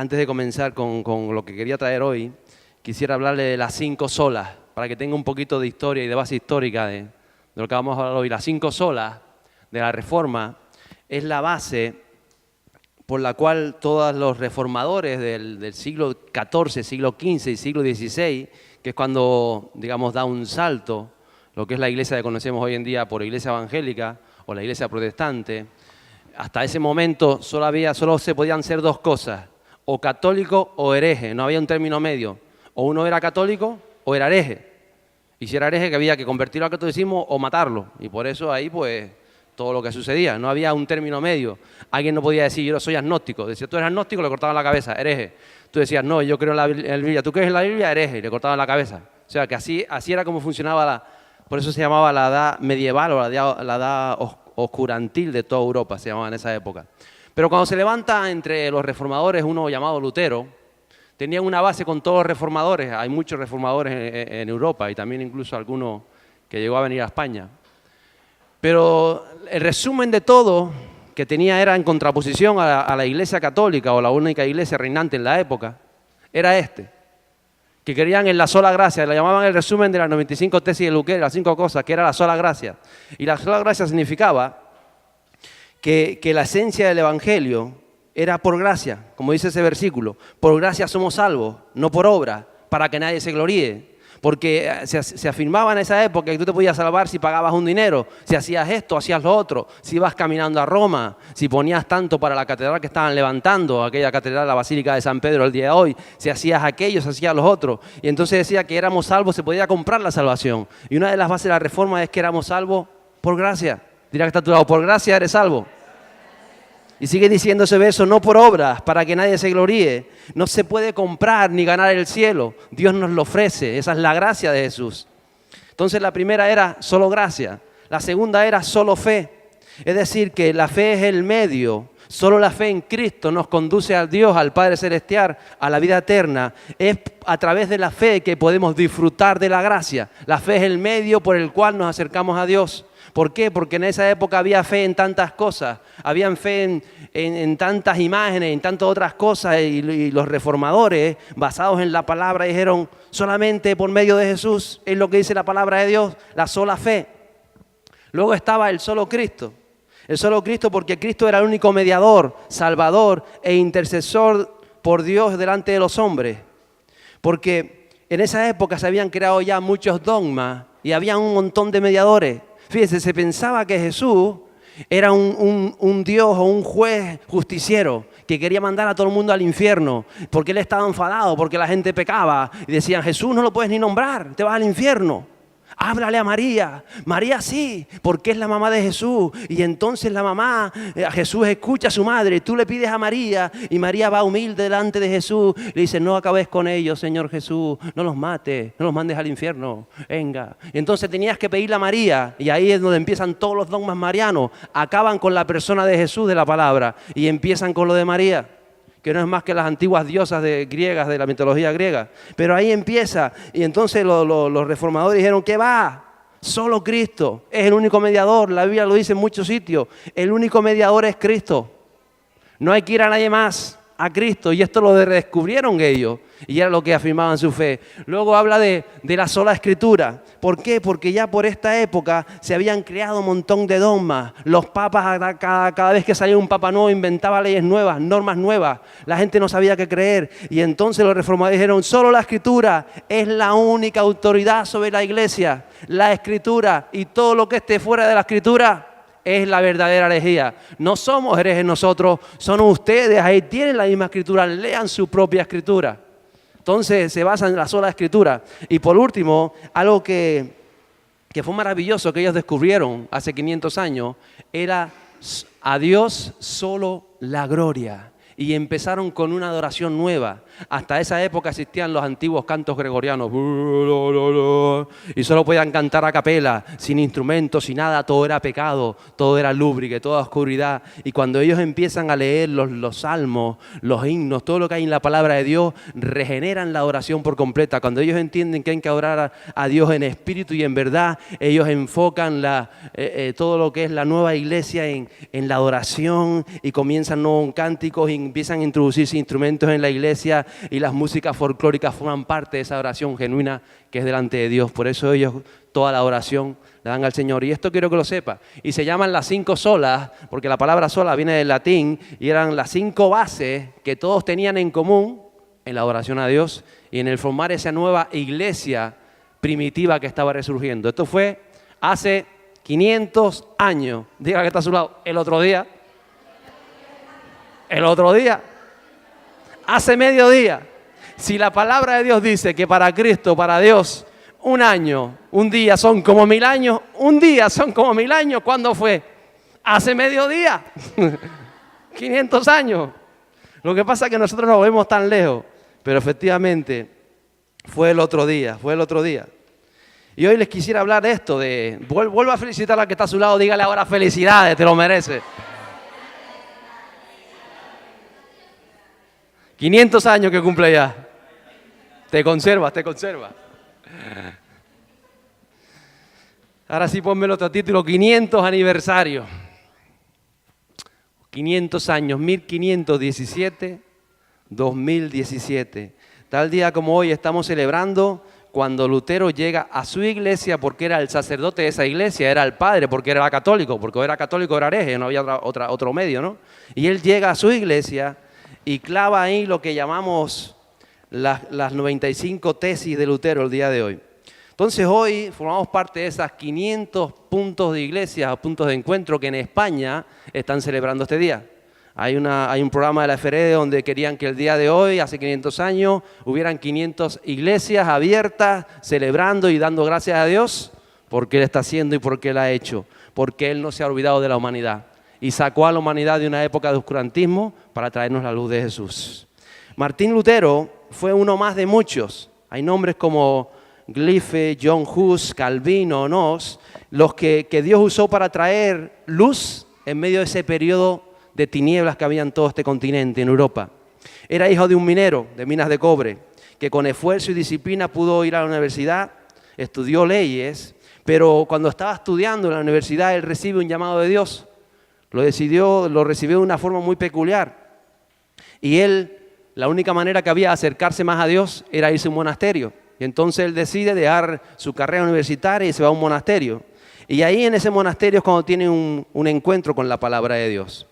Antes de comenzar con lo que quería traer hoy, quisiera hablarle de las 5 solas, para que tenga un poquito de historia y de base histórica de lo que vamos a hablar hoy. Las 5 solas de la Reforma es la base por la cual todos los reformadores del siglo XIV, siglo XV y siglo XVI, que es cuando, digamos, da un salto, lo que es la iglesia que conocemos hoy en día por iglesia evangélica o la iglesia protestante, hasta ese momento solo se podían ser dos cosas, o católico o hereje, no había un término medio. O uno era católico o era hereje. Y si era hereje, que había que convertirlo al catolicismo o matarlo. Y por eso ahí, pues, todo lo que sucedía. No había un término medio. Alguien no podía decir, yo soy agnóstico. Decía, tú eres agnóstico, le cortaban la cabeza, hereje. Tú decías, no, yo creo en la Biblia. ¿Tú crees en la Biblia? Hereje. Y le cortaban la cabeza. O sea, que así era como funcionaba por eso se llamaba la edad medieval o la edad oscurantil de toda Europa, se llamaba en esa época. Pero cuando se levanta entre los reformadores uno llamado Lutero, tenían una base con todos los reformadores. Hay muchos reformadores en Europa y también incluso algunos que llegó a venir a España. Pero el resumen de todo que tenía era en contraposición a la iglesia católica o la única iglesia reinante en la época, era que querían en la sola gracia, le llamaban el resumen de las 95 tesis de Luquet, las 5 cosas, que era la sola gracia. Y la sola gracia significaba que la esencia del Evangelio era por gracia, como dice ese versículo. Por gracia somos salvos, no por obra, para que nadie se gloríe. Porque se afirmaba en esa época que tú te podías salvar si pagabas un dinero, si hacías esto, hacías lo otro, si ibas caminando a Roma, si ponías tanto para la catedral que estaban levantando, aquella catedral, la Basílica de San Pedro el día de hoy, si hacías aquello, si hacías los otros. Y entonces decía que éramos salvos, se podía comprar la salvación. Y una de las bases de la Reforma es que éramos salvos por gracia. Dirá que está a tu lado, por gracia eres salvo. Y sigue diciendo ese verso, no por obras, para que nadie se gloríe. No se puede comprar ni ganar el cielo. Dios nos lo ofrece. Esa es la gracia de Jesús. Entonces la primera era solo gracia. La segunda era solo fe. Es decir, que la fe es el medio. Solo la fe en Cristo nos conduce a Dios, al Padre Celestial, a la vida eterna. Es a través de la fe que podemos disfrutar de la gracia. La fe es el medio por el cual nos acercamos a Dios. ¿Por qué? Porque en esa época había fe en tantas cosas, había fe en tantas imágenes, en tantas otras cosas, y los reformadores, basados en la palabra, dijeron, solamente por medio de Jesús, es lo que dice la palabra de Dios, la sola fe. Luego estaba el solo Cristo porque Cristo era el único mediador, salvador e intercesor por Dios delante de los hombres. Porque en esa época se habían creado ya muchos dogmas y había un montón de mediadores. Fíjense, se pensaba que Jesús era un Dios o un juez justiciero que quería mandar a todo el mundo al infierno porque él estaba enfadado, porque la gente pecaba y decían, Jesús no lo puedes ni nombrar, te vas al infierno. Háblale a María. María sí, porque es la mamá de Jesús. Y entonces la mamá, Jesús escucha a su madre. Tú le pides a María y María va humilde delante de Jesús. Le dice, no acabes con ellos, Señor Jesús. No los mates, no los mandes al infierno. Venga. Y entonces tenías que pedirle a María. Y ahí es donde empiezan todos los dogmas marianos. Acaban con la persona de Jesús de la palabra y empiezan con lo de María, que no es más que las antiguas diosas griegas de la mitología griega. Pero ahí empieza, y entonces los reformadores dijeron, ¿qué va? Solo Cristo es el único mediador. La Biblia lo dice en muchos sitios, el único mediador es Cristo. No hay que ir a nadie más, a Cristo, y esto lo redescubrieron ellos, y era lo que afirmaban su fe. Luego habla de la sola Escritura. ¿Por qué? Porque ya por esta época se habían creado un montón de dogmas. Los papas, cada vez que salía un papa nuevo, inventaba leyes nuevas, normas nuevas. La gente no sabía qué creer. Y entonces los reformadores dijeron, solo la Escritura es la única autoridad sobre la iglesia. La Escritura y todo lo que esté fuera de la Escritura es la verdadera herejía. No somos herejes nosotros, son ustedes. Ahí tienen la misma Escritura, lean su propia Escritura. Entonces se basa en la sola Escritura. Y por último, algo que fue maravilloso que ellos descubrieron hace 500 años, era a Dios solo la gloria. Y empezaron con una adoración nueva. Hasta esa época existían los antiguos cantos gregorianos. Y solo podían cantar a capela, sin instrumentos, sin nada. Todo era pecado, todo era lúbrique, toda oscuridad. Y cuando ellos empiezan a leer los salmos, los himnos, todo lo que hay en la palabra de Dios, regeneran la oración por completa. Cuando ellos entienden que hay que orar a Dios en espíritu y en verdad, ellos enfocan todo lo que es la nueva iglesia en la adoración y comienzan nuevos cánticos y empiezan a introducirse instrumentos en la iglesia y las músicas folclóricas forman parte de esa oración genuina que es delante de Dios. Por eso ellos toda la oración le dan al Señor. Y esto quiero que lo sepa. Y se llaman las 5 solas, porque la palabra sola viene del latín y eran las 5 bases que todos tenían en común en la adoración a Dios y en el formar esa nueva iglesia primitiva que estaba resurgiendo. Esto fue hace 500 años. Diga que está a su lado. El otro día. Hace mediodía. Si la palabra de Dios dice que para Cristo, para Dios, un año, un día son como 1000 años, un día son como 1000 años, ¿cuándo fue? Hace mediodía. 500 años. Lo que pasa es que nosotros nos vemos tan lejos, pero efectivamente fue el otro día. Y hoy les quisiera hablar de esto, vuelva a felicitar a la que está a su lado, dígale ahora felicidades, te lo merece. 500 años que cumple ya. Te conservas. Ahora sí ponme el otro título, 500 aniversario. 500 años, 1517, 2017. Tal día como hoy estamos celebrando cuando Lutero llega a su iglesia, porque era el sacerdote de esa iglesia, era el padre, porque era católico, porque era católico era hereje, no había otro medio, ¿no? Y él llega a su iglesia y clava ahí lo que llamamos las 95 tesis de Lutero el día de hoy. Entonces hoy formamos parte de esas 500 puntos de iglesias, puntos de encuentro que en España están celebrando este día. Hay un programa de la FRD donde querían que el día de hoy, hace 500 años, hubieran 500 iglesias abiertas, celebrando y dando gracias a Dios porque Él está haciendo y porque Él ha hecho, porque Él no se ha olvidado de la humanidad y sacó a la humanidad de una época de oscurantismo para traernos la luz de Jesús. Martín Lutero fue uno más de muchos. Hay nombres como Glife, John Hus, Calvino, Nos, los que Dios usó para traer luz en medio de ese periodo de tinieblas que había en todo este continente, en Europa. Era hijo de un minero de minas de cobre, que con esfuerzo y disciplina pudo ir a la universidad, estudió leyes, pero cuando estaba estudiando en la universidad, él recibe un llamado de Dios. Lo recibió de una forma muy peculiar. Y él, la única manera que había de acercarse más a Dios era irse a un monasterio. Y entonces él decide dejar su carrera universitaria y se va a un monasterio. Y ahí en ese monasterio es cuando tiene un encuentro con la palabra de Dios.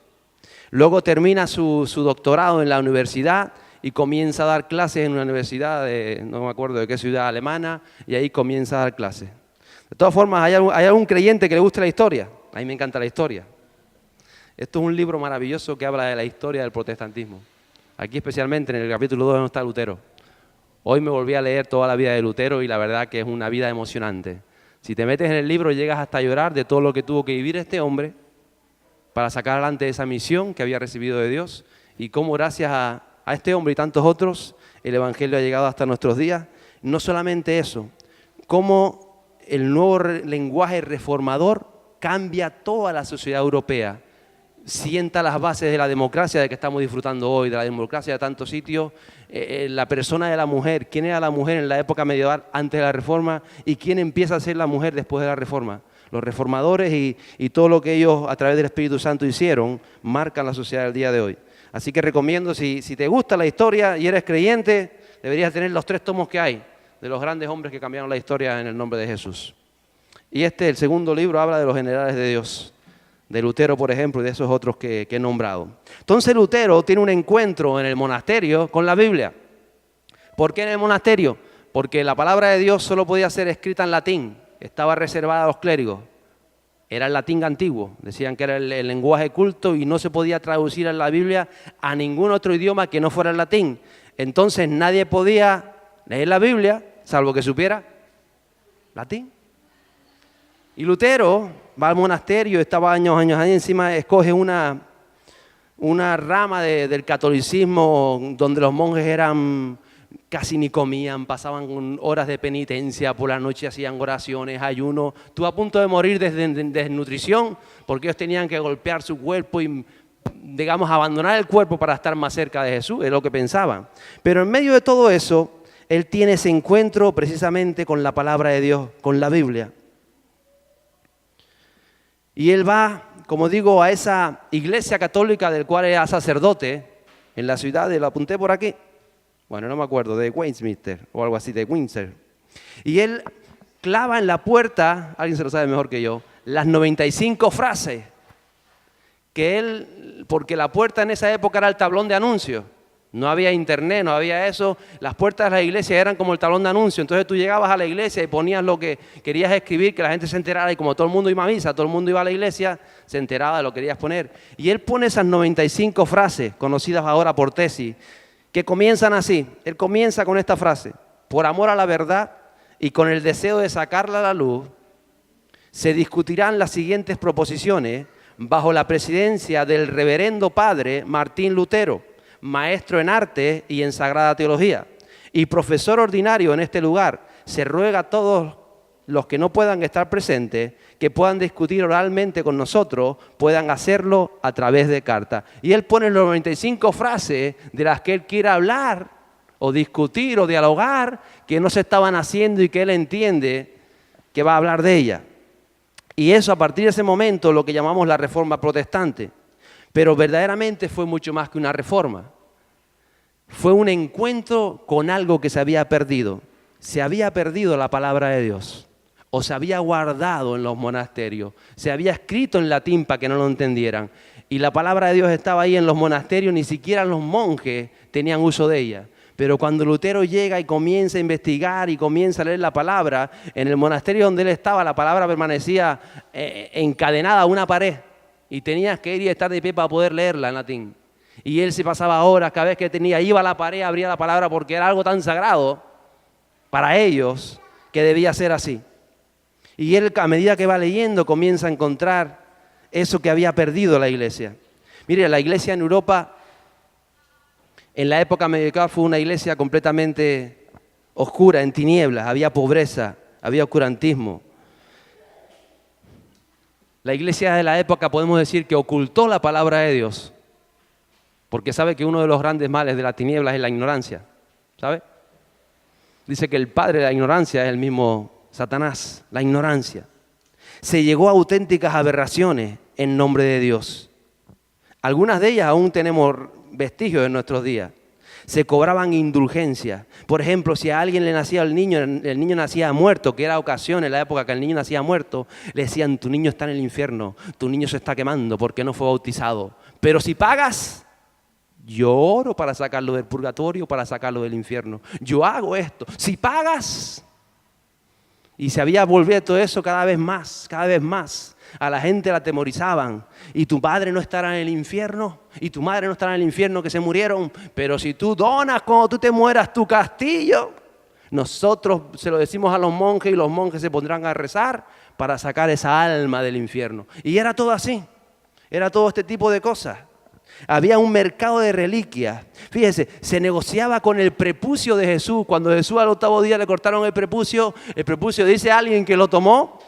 Luego termina su doctorado en la universidad y comienza a dar clases en una universidad, no me acuerdo de qué ciudad alemana, y ahí comienza a dar clases. De todas formas, ¿hay algún creyente que le guste la historia? A mí me encanta la historia. Esto es un libro maravilloso que habla de la historia del protestantismo. Aquí especialmente en el capítulo 2 donde está Lutero. Hoy me volví a leer toda la vida de Lutero y la verdad que es una vida emocionante. Si te metes en el libro llegas hasta a llorar de todo lo que tuvo que vivir este hombre para sacar adelante esa misión que había recibido de Dios y cómo gracias a este hombre y tantos otros el Evangelio ha llegado hasta nuestros días. No solamente eso, cómo el nuevo lenguaje reformador cambia toda la sociedad europea, sienta las bases de la democracia de que estamos disfrutando hoy, de la democracia de tantos sitios, la persona de la mujer, quién era la mujer en la época medieval antes de la Reforma y quién empieza a ser la mujer después de la Reforma. Los reformadores y todo lo que ellos a través del Espíritu Santo hicieron marcan la sociedad del día de hoy. Así que recomiendo, si te gusta la historia y eres creyente, deberías tener los 3 tomos que hay de los grandes hombres que cambiaron la historia en el nombre de Jesús. Y el segundo libro, habla de los generales de Dios, de Lutero, por ejemplo, y de esos otros que he nombrado. Entonces Lutero tiene un encuentro en el monasterio con la Biblia. ¿Por qué en el monasterio? Porque la palabra de Dios solo podía ser escrita en latín. Estaba reservada a los clérigos. Era el latín antiguo. Decían que era el lenguaje culto y no se podía traducir en la Biblia a ningún otro idioma que no fuera el latín. Entonces nadie podía leer la Biblia, salvo que supiera latín. Y Lutero va al monasterio, estaba años ahí encima, escoge una una rama del catolicismo donde los monjes casi ni comían, pasaban horas de penitencia, por la noche hacían oraciones, ayuno. Tú a punto de morir de desnutrición porque ellos tenían que golpear su cuerpo y, digamos, abandonar el cuerpo para estar más cerca de Jesús, es lo que pensaban. Pero en medio de todo eso, él tiene ese encuentro precisamente con la palabra de Dios, con la Biblia. Y él va, como digo, a esa iglesia católica del cual era sacerdote, en la ciudad, lo apunté por aquí, bueno, no me acuerdo, de Westminster o algo así, de Windsor. Y él clava en la puerta, alguien se lo sabe mejor que yo, las 95 frases que él, porque la puerta en esa época era el tablón de anuncios. No había internet, no había eso. Las puertas de la iglesia eran como el tablón de anuncios. Entonces tú llegabas a la iglesia y ponías lo que querías escribir, que la gente se enterara. Y como todo el mundo iba a misa, todo el mundo iba a la iglesia, se enteraba de lo que querías poner. Y él pone esas 95 frases, conocidas ahora por tesis, que comienzan así. Él comienza con esta frase: por amor a la verdad y con el deseo de sacarla a la luz, se discutirán las siguientes proposiciones bajo la presidencia del reverendo padre Martín Lutero, maestro en arte y en sagrada teología, y profesor ordinario en este lugar. Se ruega a todos los que no puedan estar presentes, que puedan discutir oralmente con nosotros, puedan hacerlo a través de carta. Y él pone los 95 frases de las que él quiere hablar, o discutir, o dialogar, que no se estaban haciendo y que él entiende que va a hablar de ellas. Y eso, a partir de ese momento, lo que llamamos la Reforma Protestante. Pero verdaderamente fue mucho más que una reforma. Fue un encuentro con algo que se había perdido. Se había perdido la palabra de Dios. O se había guardado en los monasterios. Se había escrito en latín para que no lo entendieran. Y la palabra de Dios estaba ahí en los monasterios, ni siquiera los monjes tenían uso de ella. Pero cuando Lutero llega y comienza a investigar y comienza a leer la palabra, en el monasterio donde él estaba, la palabra permanecía encadenada a una pared. Y tenías que ir y estar de pie para poder leerla en latín. Y él se pasaba horas, cada vez que iba a la pared, abría la palabra, porque era algo tan sagrado para ellos que debía ser así. Y él, a medida que va leyendo, comienza a encontrar eso que había perdido la iglesia. Mire, la iglesia en Europa, en la época medieval, fue una iglesia completamente oscura, en tinieblas. Había pobreza, había oscurantismo. La iglesia de la época, podemos decir, que ocultó la palabra de Dios, porque sabe que uno de los grandes males de las tinieblas es la ignorancia, ¿sabe? Dice que el padre de la ignorancia es el mismo Satanás, la ignorancia. Se llegó a auténticas aberraciones en nombre de Dios. Algunas de ellas aún tenemos vestigios en nuestros días. Se cobraban indulgencias. Por ejemplo, si a alguien le nacía el niño nacía muerto, que era ocasión en la época que el niño nacía muerto, le decían: tu niño está en el infierno, tu niño se está quemando porque no fue bautizado. Pero si pagas, yo oro para sacarlo del purgatorio, para sacarlo del infierno. Yo hago esto. Si pagas. Y se había vuelto eso cada vez más, cada vez más. A la gente la atemorizaban. Y tu padre no estará en el infierno, y tu madre no estará en el infierno, que se murieron. Pero si tú donas cuando tú te mueras tu castillo, nosotros se lo decimos a los monjes y los monjes se pondrán a rezar para sacar esa alma del infierno. Y era todo así. Era todo este tipo de cosas. Había un mercado de reliquias. Fíjese, se negociaba con el prepucio de Jesús. Cuando Jesús al 8º día le cortaron el prepucio dice alguien que lo tomó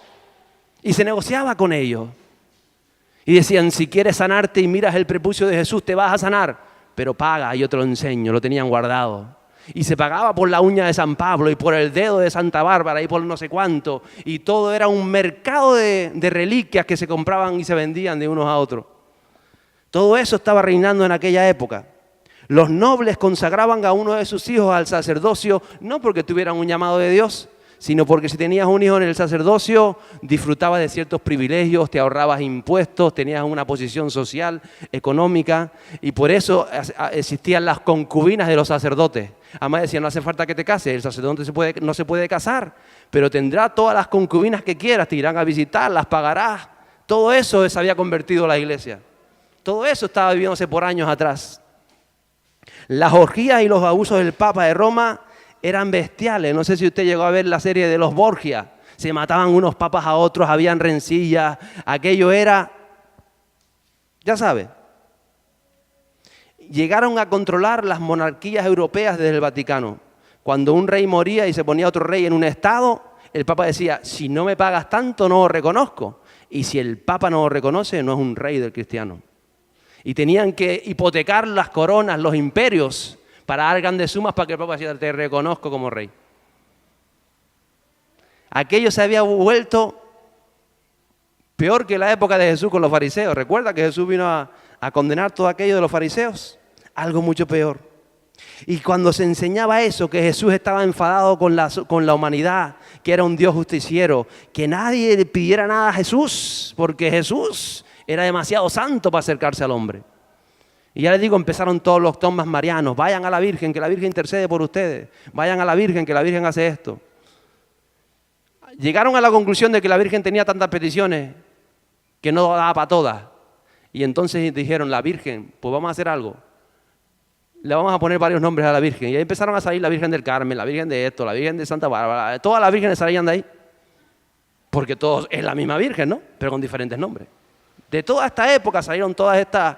y se negociaba con ellos. Y decían: si quieres sanarte y miras el prepucio de Jesús, te vas a sanar, pero paga, yo te lo enseño. Lo tenían guardado. Y se pagaba por la uña de San Pablo y por el dedo de Santa Bárbara y por no sé cuánto. Y todo era un mercado de reliquias que se compraban y se vendían de unos a otros. Todo eso estaba reinando en aquella época. Los nobles consagraban a uno de sus hijos al sacerdocio, no porque tuvieran un llamado de Dios, sino porque si tenías un hijo en el sacerdocio, disfrutabas de ciertos privilegios, te ahorrabas impuestos, tenías una posición social, económica, y por eso existían las concubinas de los sacerdotes. Además decían: no hace falta que te cases, el sacerdote no se puede casar, pero tendrá todas las concubinas que quieras, te irán a visitar, las pagarás. Todo eso se había convertido en la iglesia. Todo eso estaba viviéndose por años atrás. Las orgías y los abusos del Papa de Roma eran bestiales. No sé si usted llegó a ver la serie de los Borgia. Se mataban unos papas a otros, habían rencillas. Aquello era, ya sabe. llegaron a controlar las monarquías europeas desde el Vaticano. Cuando un rey moría y se ponía otro rey en un estado, el Papa decía, si no me pagas tanto, no lo reconozco. Y si el Papa no lo reconoce, no es un rey del cristiano. Y tenían que hipotecar las coronas, los imperios, para dar grandes sumas para que el Papa decía, te reconozco como rey. Aquello se había vuelto peor que la época de Jesús con los fariseos. ¿Recuerda que Jesús vino a condenar todo aquello de los fariseos? Algo mucho peor. Y cuando se enseñaba eso, que Jesús estaba enfadado con la humanidad, que era un Dios justiciero, que nadie le pidiera nada a Jesús, porque Jesús era demasiado santo para acercarse al hombre. Y ya les digo, empezaron todos los tomas marianos, vayan a la Virgen, que la Virgen intercede por ustedes, vayan a la Virgen, que la Virgen hace esto. Llegaron a la conclusión de que la Virgen tenía tantas peticiones que no daba para todas. Y entonces dijeron, la Virgen, pues vamos a hacer algo. Le vamos a poner varios nombres a la Virgen. Y ahí empezaron a salir la Virgen del Carmen, la Virgen de esto, la Virgen de Santa Bárbara. Todas las vírgenes salían de ahí. Porque todos es la misma Virgen, ¿no? Pero con diferentes nombres. De toda esta época salieron todas estas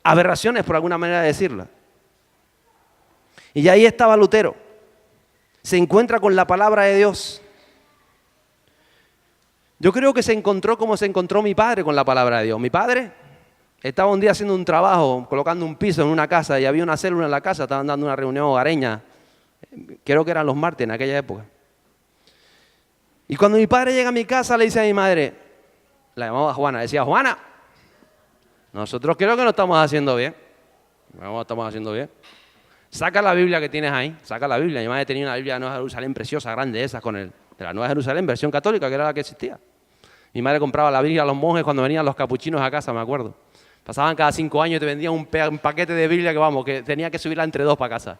aberraciones, por alguna manera de decirla. Y ahí estaba Lutero. Se encuentra con la palabra de Dios. Yo creo que se encontró como se encontró mi padre con la palabra de Dios. Mi padre estaba un día haciendo un trabajo, colocando un piso en una casa y había una célula en la casa, estaban dando una reunión hogareña. Creo que eran los martes en aquella época. Y cuando mi padre llega a mi casa le dice a mi madre, la llamaba Juana, decía, Juana, nosotros creo que no estamos haciendo bien. No estamos haciendo bien. Saca la Biblia que tienes ahí, saca la Biblia. Mi madre tenía una Biblia de Nueva Jerusalén preciosa, grande, esas de la Nueva Jerusalén, versión católica, que era la que existía. Mi madre compraba la Biblia a los monjes cuando venían los capuchinos a casa, me acuerdo. Pasaban cada 5 años y te vendían un paquete de Biblia que tenía que subirla entre 2 para casa.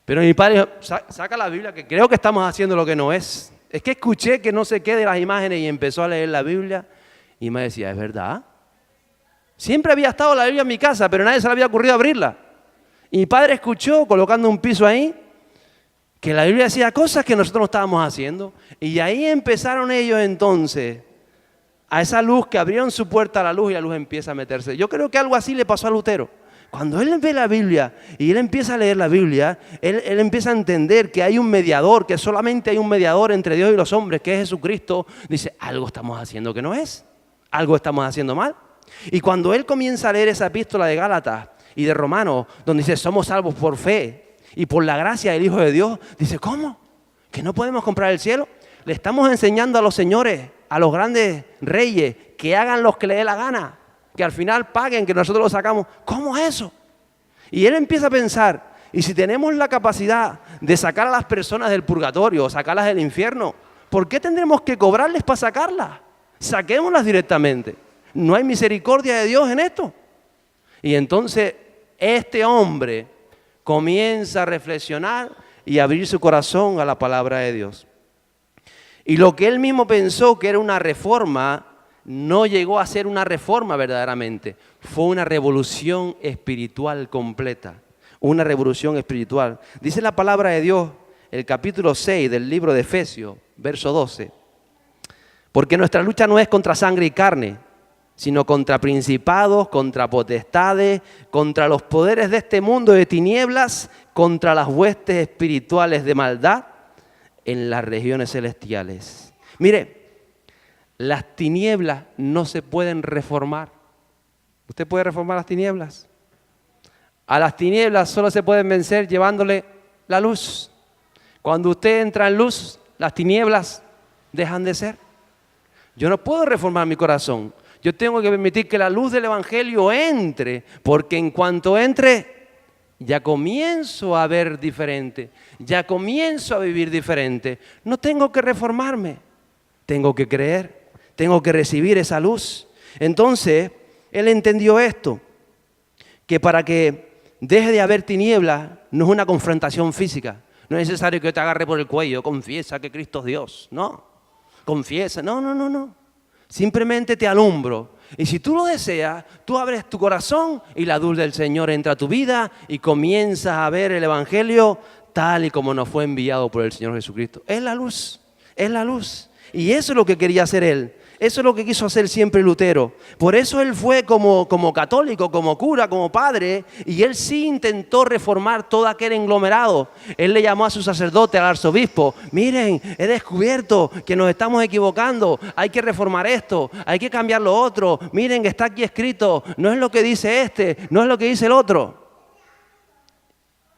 Pero mi padre dijo, saca la Biblia que creo que estamos haciendo lo que no es. Es que escuché que no sé qué de las imágenes y empezó a leer la Biblia y me decía, ¿es verdad? Siempre había estado la Biblia en mi casa, pero a nadie se le había ocurrido abrirla. Y mi padre escuchó, colocando un piso ahí, que la Biblia decía cosas que nosotros no estábamos haciendo. Y ahí empezaron ellos entonces, a esa luz que abrieron su puerta a la luz y la luz empieza a meterse. Yo creo que algo así le pasó a Lutero. Cuando él ve la Biblia y él empieza a leer la Biblia, él empieza a entender que hay un mediador, que solamente hay un mediador entre Dios y los hombres, que es Jesucristo. Dice, algo estamos haciendo que no es, algo estamos haciendo mal. Y cuando él comienza a leer esa epístola de Gálatas y de Romanos, donde dice, somos salvos por fe y por la gracia del Hijo de Dios, dice, ¿cómo? ¿Que no podemos comprar el cielo? Le estamos enseñando a los señores, a los grandes reyes, que hagan lo que les dé la gana, que al final paguen, que nosotros lo sacamos. ¿Cómo es eso? Y él empieza a pensar, y si tenemos la capacidad de sacar a las personas del purgatorio, sacarlas del infierno, ¿por qué tendremos que cobrarles para sacarlas? Saquémoslas directamente. ¿No hay misericordia de Dios en esto? Y entonces este hombre comienza a reflexionar y a abrir su corazón a la palabra de Dios. Y lo que él mismo pensó que era una reforma, no llegó a ser una reforma verdaderamente. Fue una revolución espiritual completa. Una revolución espiritual. Dice la palabra de Dios, el capítulo 6 del libro de Efesios, verso 12. Porque nuestra lucha no es contra sangre y carne, sino contra principados, contra potestades, contra los poderes de este mundo de tinieblas, contra las huestes espirituales de maldad en las regiones celestiales. Mire, las tinieblas no se pueden reformar. ¿Usted puede reformar las tinieblas? A las tinieblas solo se pueden vencer llevándole la luz. Cuando usted entra en luz, las tinieblas dejan de ser. Yo no puedo reformar mi corazón. Yo tengo que permitir que la luz del Evangelio entre, porque en cuanto entre, ya comienzo a ver diferente, ya comienzo a vivir diferente. No tengo que reformarme, tengo que creer, tengo que recibir esa luz. Entonces, él entendió esto, que para que deje de haber tinieblas, no es una confrontación física. No es necesario que yo te agarre por el cuello, confiesa que Cristo es Dios. No, confiesa, no. Simplemente te alumbro. Y si tú lo deseas, tú abres tu corazón y la luz del Señor entra a tu vida y comienzas a ver el Evangelio tal y como nos fue enviado por el Señor Jesucristo. Es la luz, es la luz. Y eso es lo que quería hacer él. Eso es lo que quiso hacer siempre Lutero. Por eso él fue como católico, como cura, como padre, y él sí intentó reformar todo aquel englomerado. Él le llamó a su sacerdote, al arzobispo: miren, he descubierto que nos estamos equivocando, hay que reformar esto, hay que cambiar lo otro. Miren, está aquí escrito, no es lo que dice este, no es lo que dice el otro.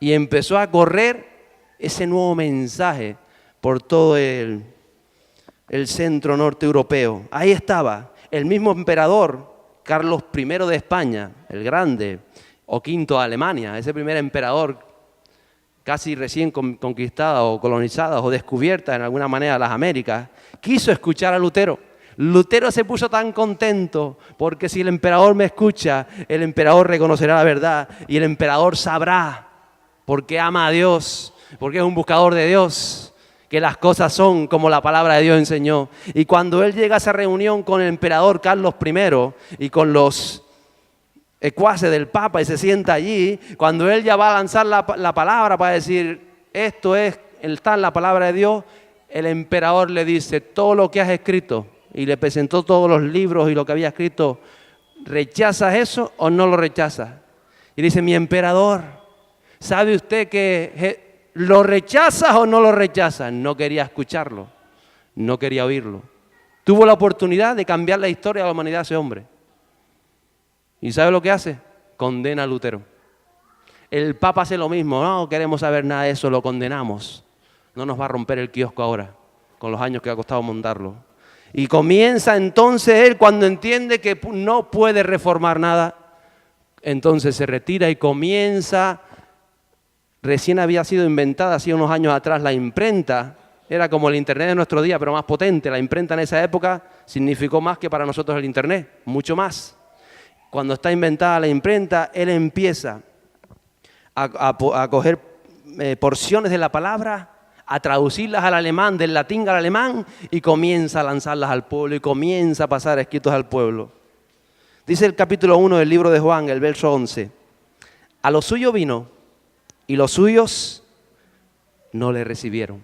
Y empezó a correr ese nuevo mensaje por todo el centro norte europeo. Ahí estaba el mismo emperador, Carlos I de España, el Grande, o V de Alemania, ese primer emperador casi recién conquistada o colonizada o descubierta en alguna manera las Américas, quiso escuchar a Lutero. Lutero se puso tan contento porque si el emperador me escucha, el emperador reconocerá la verdad y el emperador sabrá, porque ama a Dios, porque es un buscador de Dios, que las cosas son como la palabra de Dios enseñó. Y cuando él llega a esa reunión con el emperador Carlos I y con los ecuaces del Papa y se sienta allí, cuando él ya va a lanzar la palabra para decir, esto es, está en la palabra de Dios, el emperador le dice, todo lo que has escrito, y le presentó todos los libros y lo que había escrito, ¿rechazas eso o no lo rechazas? Y dice, mi emperador, ¿sabe usted que lo rechazas o no lo rechazas? No quería escucharlo, no quería oírlo. Tuvo la oportunidad de cambiar la historia de la humanidad ese hombre. ¿Y sabe lo que hace? Condena a Lutero. El Papa hace lo mismo, no queremos saber nada de eso, lo condenamos. No nos va a romper el kiosco ahora, con los años que ha costado montarlo. Y comienza entonces él, cuando entiende que no puede reformar nada, entonces se retira y comienza. Recién había sido inventada, hacía unos años atrás, la imprenta. Era como el internet de nuestro día, pero más potente. La imprenta en esa época significó más que para nosotros el internet, mucho más. Cuando está inventada la imprenta, él empieza a coger porciones de la palabra, a traducirlas al alemán, del latín al alemán, y comienza a lanzarlas al pueblo, y comienza a pasar escritos al pueblo. Dice el capítulo 1 del libro de Juan, el verso 11. A lo suyo vino, y los suyos no le recibieron.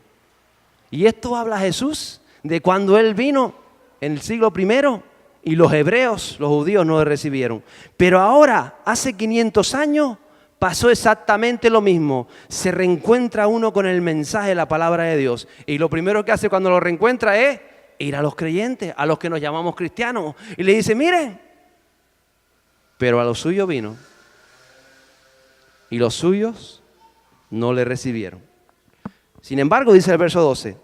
Y esto habla Jesús de cuando Él vino en el siglo I y los hebreos, los judíos, no le recibieron. Pero ahora, hace 500 años, pasó exactamente lo mismo. Se reencuentra uno con el mensaje de la palabra de Dios. Y lo primero que hace cuando lo reencuentra es ir a los creyentes, a los que nos llamamos cristianos. Y le dice, miren, pero a lo suyo vino y los suyos no le recibieron. Sin embargo, dice el verso 12,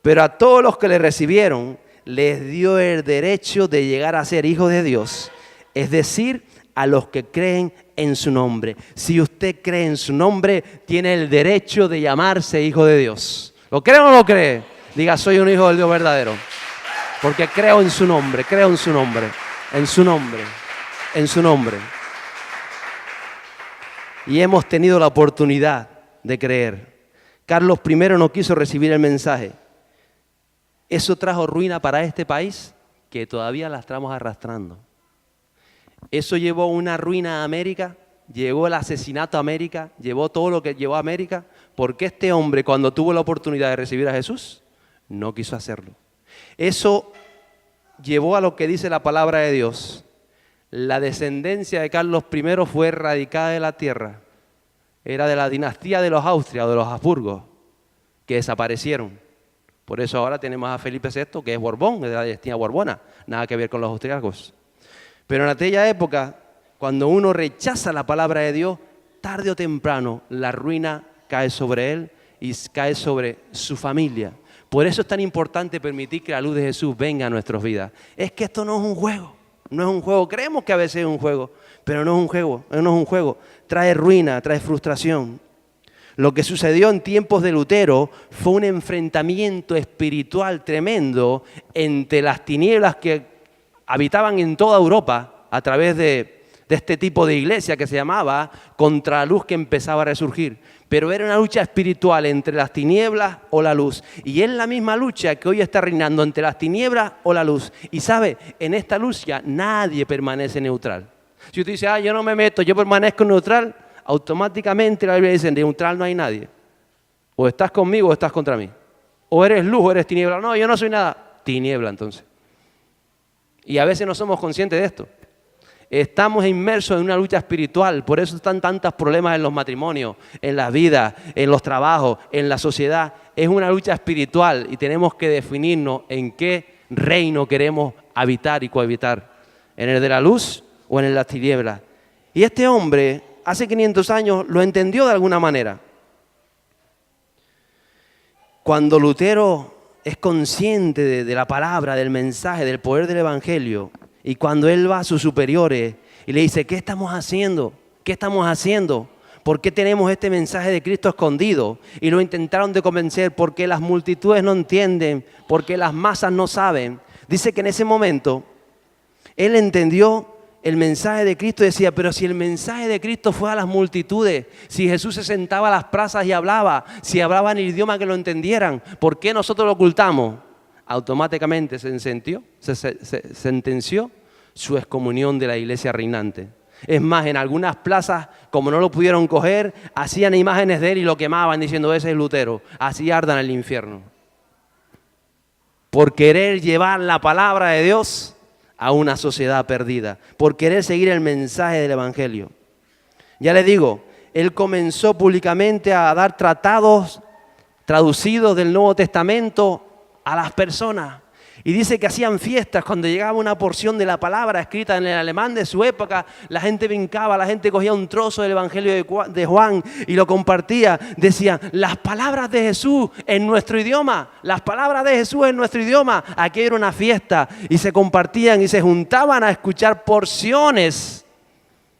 pero a todos los que le recibieron, les dio el derecho de llegar a ser hijos de Dios, es decir, a los que creen en su nombre. Si usted cree en su nombre, tiene el derecho de llamarse hijo de Dios. ¿Lo cree o no lo cree? Diga, soy un hijo del Dios verdadero, porque creo en su nombre, creo en su nombre, en su nombre, en su nombre. Y hemos tenido la oportunidad de creer. Carlos I no quiso recibir el mensaje. Eso trajo ruina para este país que todavía la estamos arrastrando. Eso llevó una ruina a América, llevó el asesinato a América, llevó todo lo que llevó a América, porque este hombre, cuando tuvo la oportunidad de recibir a Jesús, no quiso hacerlo. Eso llevó a lo que dice la palabra de Dios. La descendencia de Carlos I fue erradicada de la tierra. Era de la dinastía de los Austria o de los Habsburgos, que desaparecieron. Por eso ahora tenemos a Felipe VI, que es Borbón, de la dinastía borbona, nada que ver con los austriacos. Pero en aquella época, cuando uno rechaza la palabra de Dios, tarde o temprano la ruina cae sobre él y cae sobre su familia. Por eso es tan importante permitir que la luz de Jesús venga a nuestras vidas. Es que esto no es un juego, no es un juego. Creemos que a veces es un juego, pero no es un juego, no es un juego. Trae ruina, trae frustración. Lo que sucedió en tiempos de Lutero fue un enfrentamiento espiritual tremendo entre las tinieblas que habitaban en toda Europa a través de este tipo de iglesia que se llamaba, contra la luz que empezaba a resurgir. Pero era una lucha espiritual entre las tinieblas o la luz. Y es la misma lucha que hoy está reinando entre las tinieblas o la luz. Y sabe, en esta lucha nadie permanece neutral. Si usted dice, yo no me meto, yo permanezco neutral, automáticamente la Biblia dice, en neutral no hay nadie. O estás conmigo o estás contra mí. O eres luz o eres tiniebla. No, yo no soy nada. Tiniebla entonces. Y a veces no somos conscientes de esto. Estamos inmersos en una lucha espiritual, por eso están tantos problemas en los matrimonios, en la vida, en los trabajos, en la sociedad. Es una lucha espiritual y tenemos que definirnos en qué reino queremos habitar y cohabitar, en el de la luz o en el de las tinieblas. Y este hombre, hace 500 años, lo entendió de alguna manera. Cuando Lutero es consciente de la palabra, del mensaje, del poder del evangelio, y cuando él va a sus superiores y le dice, ¿qué estamos haciendo? ¿Qué estamos haciendo? ¿Por qué tenemos este mensaje de Cristo escondido? Y lo intentaron de convencer porque las multitudes no entienden, porque las masas no saben. Dice que en ese momento él entendió el mensaje de Cristo y decía, pero si el mensaje de Cristo fue a las multitudes, si Jesús se sentaba a las plazas y hablaba, si hablaba en el idioma que lo entendieran, ¿por qué nosotros lo ocultamos? Automáticamente se sentenció su excomunión de la iglesia reinante. Es más, en algunas plazas, como no lo pudieron coger, hacían imágenes de él y lo quemaban diciendo, ese es Lutero, así ardan en el infierno. Por querer llevar la palabra de Dios a una sociedad perdida, por querer seguir el mensaje del evangelio. Ya les digo, él comenzó públicamente a dar tratados traducidos del Nuevo Testamento a las personas. Y dice que hacían fiestas cuando llegaba una porción de la palabra escrita en el alemán de su época. La gente brincaba, la gente cogía un trozo del Evangelio de Juan y lo compartía. Decían, las palabras de Jesús en nuestro idioma, las palabras de Jesús en nuestro idioma. Aquí era una fiesta y se compartían y se juntaban a escuchar porciones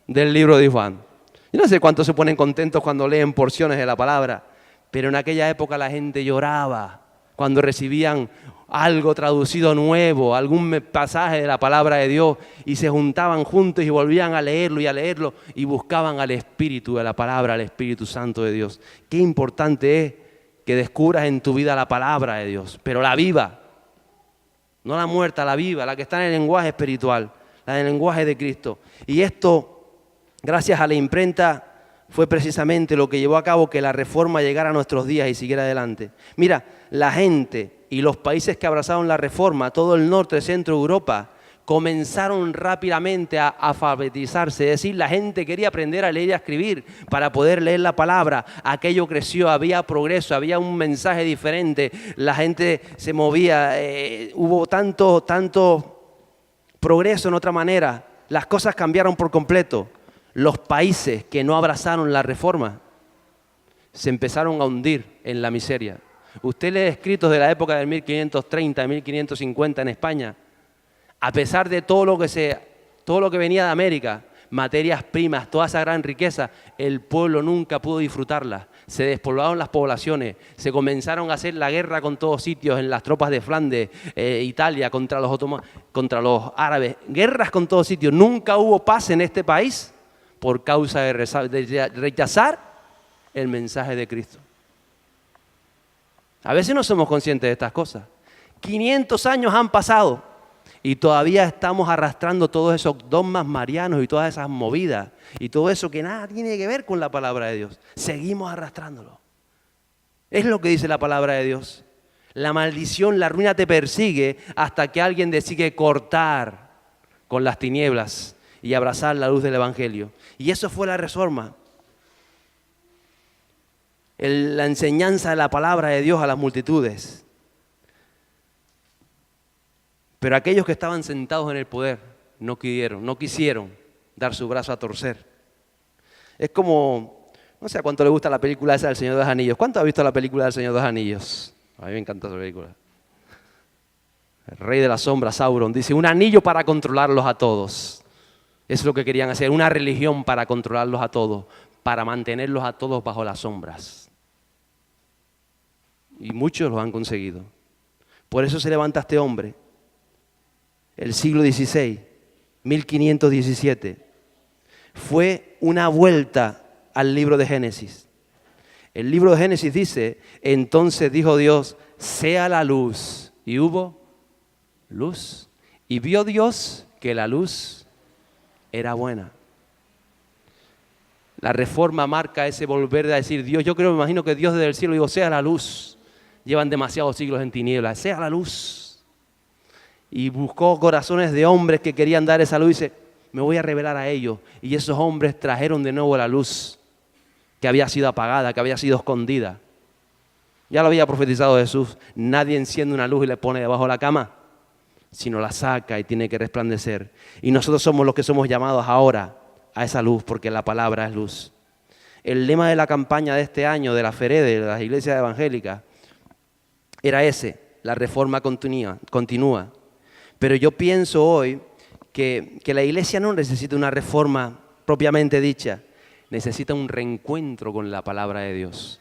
del libro de Juan. Yo no sé cuántos se ponen contentos cuando leen porciones de la palabra, pero en aquella época la gente lloraba cuando recibían algo traducido nuevo, algún pasaje de la palabra de Dios, y se juntaban juntos y volvían a leerlo y buscaban al Espíritu de la palabra, al Espíritu Santo de Dios. Qué importante es que descubras en tu vida la palabra de Dios, pero la viva, no la muerta, la viva, la que está en el lenguaje espiritual, la del lenguaje de Cristo. Y esto, gracias a la imprenta, fue precisamente lo que llevó a cabo que la reforma llegara a nuestros días y siguiera adelante. Mira, la gente y los países que abrazaron la reforma, todo el norte, centro de Europa, comenzaron rápidamente a alfabetizarse. Es decir, la gente quería aprender a leer y a escribir para poder leer la palabra. Aquello creció, había progreso, había un mensaje diferente. La gente se movía, hubo tanto progreso en otra manera. Las cosas cambiaron por completo. Los países que no abrazaron la reforma se empezaron a hundir en la miseria. Usted lee escritos de la época del 1530, 1550 en España. A pesar de todo lo que venía de América, materias primas, toda esa gran riqueza, el pueblo nunca pudo disfrutarla. Se despoblaron las poblaciones, se comenzaron a hacer la guerra con todos sitios, en las tropas de Flandes, Italia, contra contra los árabes, guerras con todos sitios. Nunca hubo paz en este país por causa de rechazar el mensaje de Cristo. A veces no somos conscientes de estas cosas. 500 años han pasado y todavía estamos arrastrando todos esos dogmas marianos y todas esas movidas y todo eso que nada tiene que ver con la palabra de Dios. Seguimos arrastrándolo. Es lo que dice la palabra de Dios. La maldición, la ruina te persigue hasta que alguien decide cortar con las tinieblas y abrazar la luz del evangelio. Y eso fue la reforma. La enseñanza de la palabra de Dios a las multitudes. Pero aquellos que estaban sentados en el poder no quisieron dar su brazo a torcer. Es como, no sé a cuánto le gusta la película esa del Señor de los Anillos. ¿Cuánto ha visto la película del Señor de los Anillos? A mí me encanta esa película. El rey de la sombra, Sauron, dice, un anillo para controlarlos a todos. Eso es lo que querían hacer, una religión para controlarlos a todos, para mantenerlos a todos bajo las sombras. Y muchos lo han conseguido. Por eso se levanta este hombre, el siglo XVI, 1517. Fue una vuelta al libro de Génesis. El libro de Génesis dice, entonces dijo Dios, sea la luz. Y hubo luz. Y vio Dios que la luz era buena. La reforma marca ese volver a decir Dios. Yo creo, me imagino que Dios desde el cielo dijo, sea la luz. Llevan demasiados siglos en tinieblas, sea la luz. y buscó corazones de hombres que querían dar esa luz y dice, me voy a revelar a ellos. Y esos hombres trajeron de nuevo la luz que había sido apagada, que había sido escondida. Ya lo había profetizado Jesús, nadie enciende una luz y le pone debajo de la cama, sino la saca y tiene que resplandecer. Y nosotros somos los que somos llamados ahora a esa luz, porque la palabra es luz. El lema de la campaña de este año de la FEREDE, de las iglesias evangélicas, era ese, la reforma continúa. Pero yo pienso hoy que la iglesia no necesita una reforma propiamente dicha, necesita un reencuentro con la palabra de Dios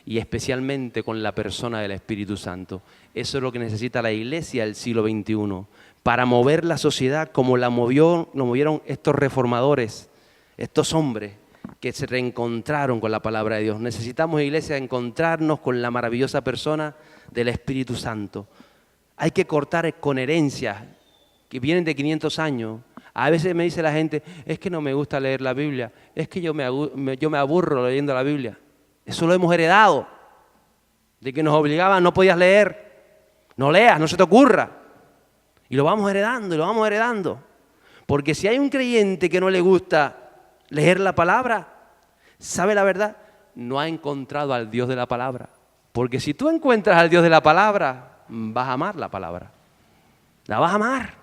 y especialmente con la persona del Espíritu Santo. Eso es lo que necesita la iglesia del siglo XXI para mover la sociedad como lo movieron estos reformadores, estos hombres que se reencontraron con la palabra de Dios. Necesitamos, iglesia, encontrarnos con la maravillosa persona del Espíritu Santo. Hay que cortar con herencias que vienen de 500 años. A veces me dice la gente, es que no me gusta leer la Biblia, es que yo me aburro leyendo la Biblia. Eso lo hemos heredado, de que nos obligaban, no podías leer, no leas, no se te ocurra. Y lo vamos heredando, y lo vamos heredando. Porque si hay un creyente que no le gusta leer la palabra, ¿sabe la verdad? No ha encontrado al Dios de la palabra. Porque si tú encuentras al Dios de la palabra, vas a amar la palabra. La vas a amar.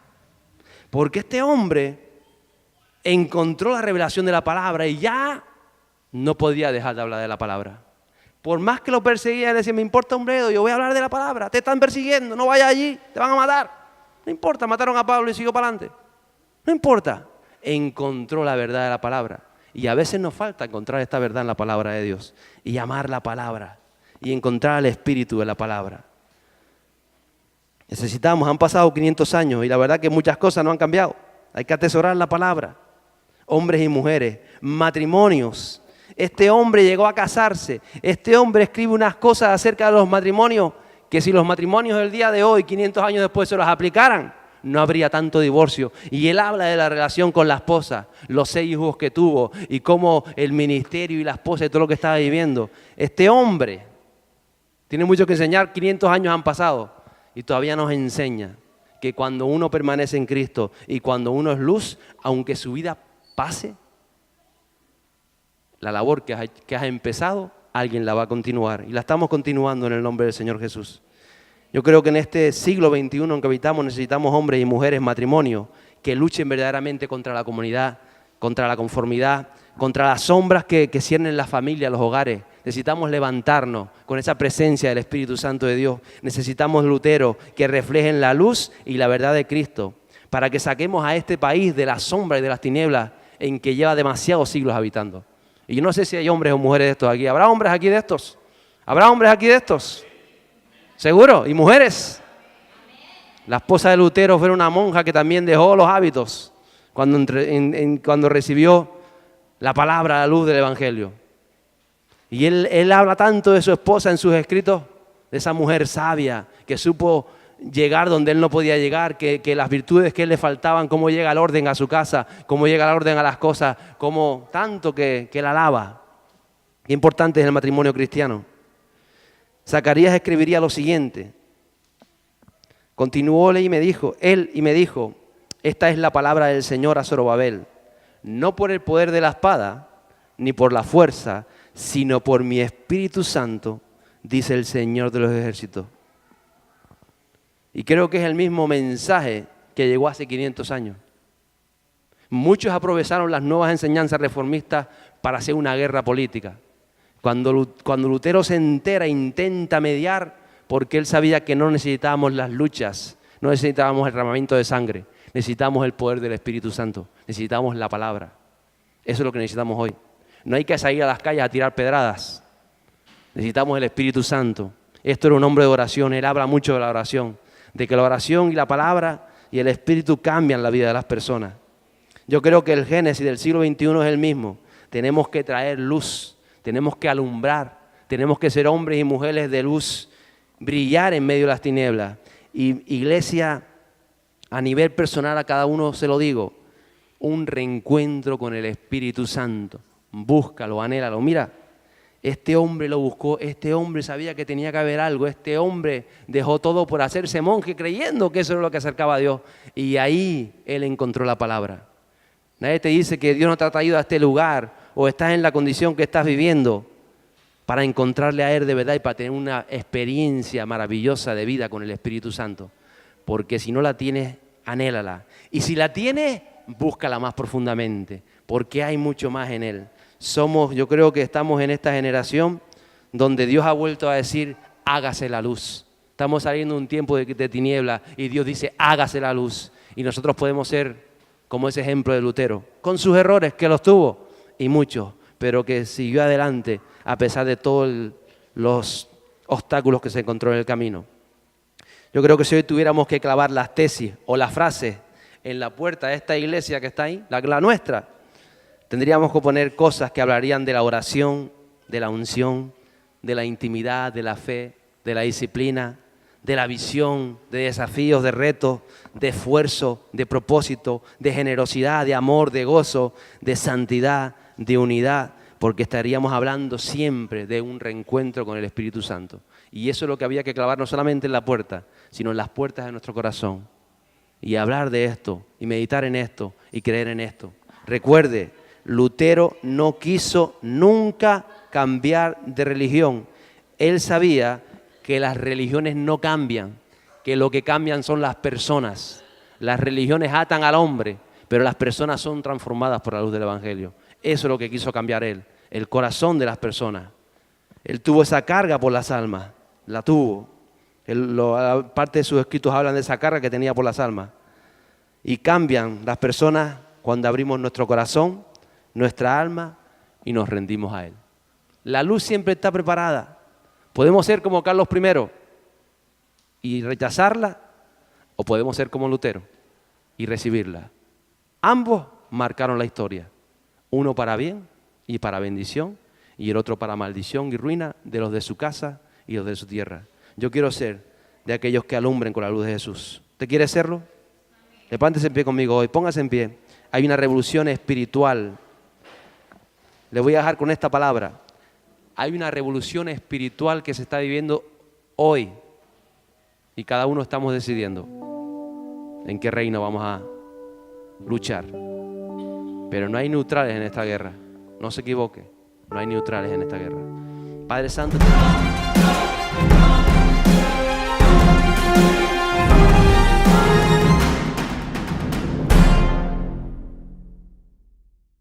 Porque este hombre encontró la revelación de la palabra y ya no podía dejar de hablar de la palabra. Por más que lo perseguía, él decía, me importa un bledo, yo voy a hablar de la palabra. Te están persiguiendo, no vayas allí, te van a matar. No importa, mataron a Pablo y siguió para adelante. No importa. Encontró la verdad de la palabra. Y a veces nos falta encontrar esta verdad en la palabra de Dios. Y amar la palabra. Y encontrar el espíritu de la palabra. Necesitamos, han pasado 500 años y la verdad que muchas cosas no han cambiado. Hay que atesorar la palabra. Hombres y mujeres, matrimonios. Este hombre llegó a casarse. Este hombre escribe unas cosas acerca de los matrimonios que si los matrimonios del día de hoy, 500 años después, se los aplicaran, no habría tanto divorcio. Y él habla de la relación con la esposa, los 6 hijos que tuvo y cómo el ministerio y la esposa y todo lo que estaba viviendo. Este hombre tiene mucho que enseñar, 500 años han pasado y todavía nos enseña que cuando uno permanece en Cristo y cuando uno es luz, aunque su vida pase, la labor que has empezado, alguien la va a continuar. Y la estamos continuando en el nombre del Señor Jesús. Yo creo que en este siglo XXI en que habitamos necesitamos hombres y mujeres, matrimonios, que luchen verdaderamente contra la comunidad, contra la conformidad, contra las sombras que ciernen la familia, los hogares. Necesitamos levantarnos con esa presencia del Espíritu Santo de Dios. Necesitamos luteros que reflejen la luz y la verdad de Cristo para que saquemos a este país de la sombra y de las tinieblas en que lleva demasiados siglos habitando. Y yo no sé si hay hombres o mujeres de estos aquí. ¿Habrá hombres aquí de estos? ¿Habrá hombres aquí de estos? ¿Seguro? ¿Y mujeres? La esposa de Lutero fue una monja que también dejó los hábitos cuando recibió la palabra, la luz del Evangelio. Y él habla tanto de su esposa en sus escritos, de esa mujer sabia que supo llegar donde él no podía llegar, que las virtudes que él le faltaban, cómo llega el orden a su casa, cómo llega el orden a las cosas, cómo tanto que la alaba. Qué importante es el matrimonio cristiano. Zacarías escribiría lo siguiente. Continuó él y me dijo, esta es la palabra del Señor a Zorobabel, no por el poder de la espada, ni por la fuerza, sino por mi Espíritu Santo, dice el Señor de los ejércitos. Y creo que es el mismo mensaje que llegó hace 500 años. Muchos aprovecharon las nuevas enseñanzas reformistas para hacer una guerra política. Cuando Lutero se entera e intenta mediar, porque él sabía que no necesitábamos las luchas, no necesitábamos el derramamiento de sangre, necesitamos el poder del Espíritu Santo, necesitamos la palabra. Eso es lo que necesitamos hoy. No hay que salir a las calles a tirar pedradas. Necesitamos el Espíritu Santo. Esto era un hombre de oración, él habla mucho de la oración, de que la oración y la palabra y el Espíritu cambian la vida de las personas. Yo creo que el Génesis del siglo XXI es el mismo. Tenemos que traer luz, tenemos que alumbrar, tenemos que ser hombres y mujeres de luz, brillar en medio de las tinieblas. Y iglesia, a nivel personal a cada uno se lo digo, un reencuentro con el Espíritu Santo. Búscalo, anhélalo. Mira, Este hombre lo buscó, este hombre sabía que tenía que haber algo, este hombre dejó todo por hacerse monje creyendo que eso era lo que acercaba a Dios. Y ahí él encontró la palabra. Nadie te dice que Dios no te ha traído a este lugar o estás en la condición que estás viviendo para encontrarle a Él de verdad y para tener una experiencia maravillosa de vida con el Espíritu Santo. Porque si no la tienes, anhélala. Y si la tienes, búscala más profundamente, porque hay mucho más en Él. Yo creo que estamos en esta generación donde Dios ha vuelto a decir, hágase la luz. Estamos saliendo de un tiempo de tiniebla y Dios dice, hágase la luz. Y nosotros podemos ser como ese ejemplo de Lutero, con sus errores, que los tuvo, y muchos, pero que siguió adelante a pesar de todos los obstáculos que se encontró en el camino. Yo creo que si hoy tuviéramos que clavar las tesis o las frases en la puerta de esta iglesia que está ahí, la nuestra, tendríamos que poner cosas que hablarían de la oración, de la unción, de la intimidad, de la fe, de la disciplina, de la visión, de desafíos, de retos, de esfuerzo, de propósito, de generosidad, de amor, de gozo, de santidad, de unidad, porque estaríamos hablando siempre de un reencuentro con el Espíritu Santo. Y eso es lo que había que clavar no solamente en la puerta, sino en las puertas de nuestro corazón. Y hablar de esto, y meditar en esto, y creer en esto. Recuerde, Lutero no quiso nunca cambiar de religión. Él sabía que las religiones no cambian, que lo que cambian son las personas. Las religiones atan al hombre, pero las personas son transformadas por la luz del Evangelio. Eso es lo que quiso cambiar él, el corazón de las personas. Él tuvo esa carga por las almas, la tuvo. Parte de sus escritos hablan de esa carga que tenía por las almas. Y cambian las personas cuando abrimos nuestro corazón, nuestra alma y nos rendimos a Él. La luz siempre está preparada. Podemos ser como Carlos I y rechazarla, o podemos ser como Lutero y recibirla. Ambos marcaron la historia, uno para bien y para bendición, y el otro para maldición y ruina de los de su casa y los de su tierra. Yo quiero ser de aquellos que alumbren con la luz de Jesús. ¿Usted quiere serlo? Levántese en pie conmigo hoy, póngase en pie. Hay una revolución espiritual. Le voy a dejar con esta palabra. Hay una revolución espiritual que se está viviendo hoy y cada uno estamos decidiendo en qué reino vamos a luchar. Pero no hay neutrales en esta guerra. No se equivoque, no hay neutrales en esta guerra. Padre Santo.